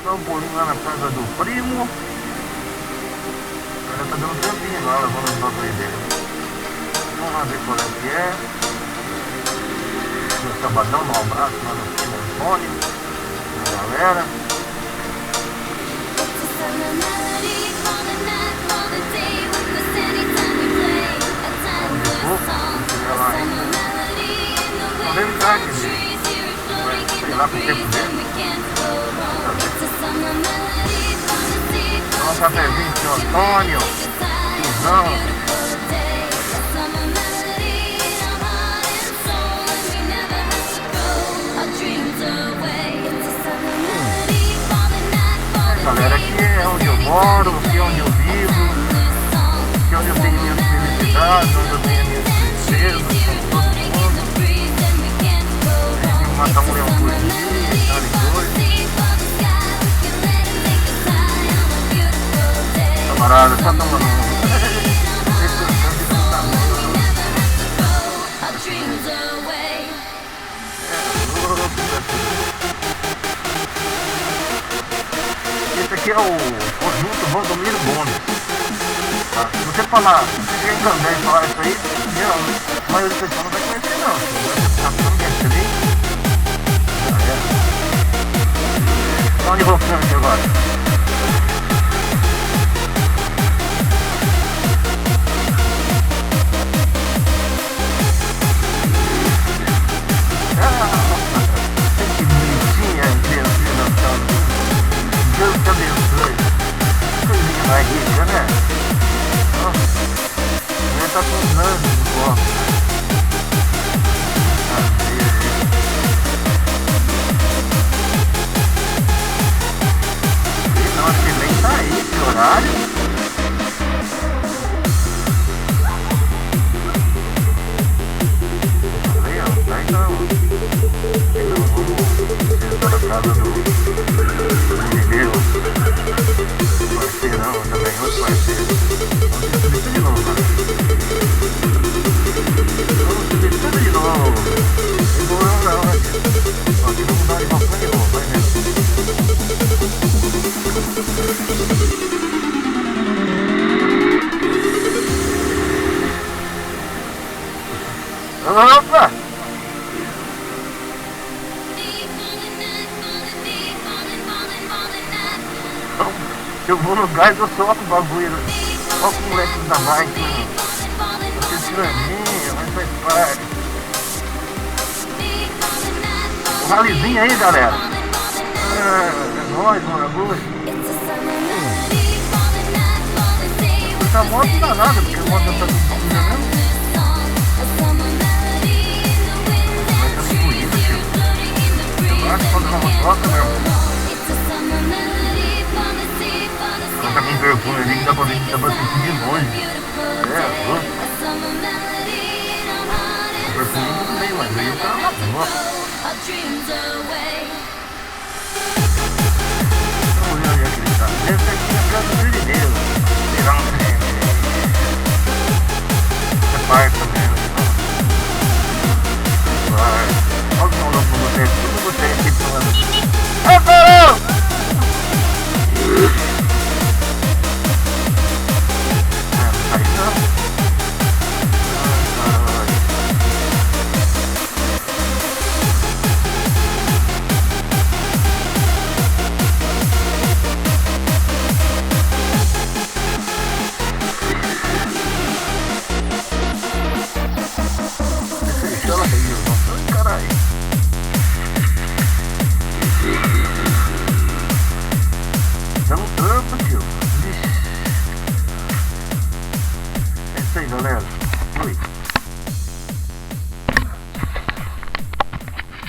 Dá um pulinho lá na casa do primo. Ela tá dando tampinho lá, levando os bagulho dele. Vamos lá ver qual é que é. No sabadão, um abraço lá no tio Antônio, a galera. Não deve estar aqui, sei lá com o tempo dele. Dá um cafezinho, tio Antônio, tiozão. Galera, aqui é onde eu moro, aqui é onde eu vivo, aqui é onde eu tenho minhas felicidades, onde eu tenho minhas tristezas, com todo mundo. Tem que matar um leão por dia, tal e coisa. Camarada, só tomando um. Esse aqui é o conjunto Valdomiro Gomes. Tá? Se você falar, se você chegar em Candé e falar isso aí, a maioria das pessoas não vai conhecer não. Tá tudo bem ali. Já é. Onde vou ficando aqui agora? Que bonitinha a criancinha dançando. Deus te abençoe. Coisinha mais rica, né? Ele tá com uns anos no corpo. Não, acho que nem tá aí esse horário. Tá aí não. Então vamos na casa do meu parceirão também, outro parceiro. Vamos subir tudo de novo, mano. Vamos subir tudo de novo. Embora não, né? Ó, aqui vamos dar de balcão de novo, vai mesmo. Opa! Eu vou no gás, eu solto o bagulho. Olha o moleque da máquina. Você estranhinha, mas faz parte. O ralizinho aí, galera. É nóis, mano. Essa moto não dá nada, porque a moto não tá com comida mesmo. Mas tá fluido, tio. Eu acho que quando ela motoca, meu irmão. Ela tá com perfume ali que dá pra ver que dá pra sentir de longe. É, louco. O perfume não tem, mas aí o cara matou. Vamos ver onde é que ele tá. Deve ser aqui na casa do jardineiro. Tirar um trem. É parque também, né? Parque. Olha o som louco pra vocês. Tudo vocês aqui falando. Ô, Carol! Aí não. Deixa ela aí, não. Caralho. Dá um trampo, tio. É isso aí, galera. Fui.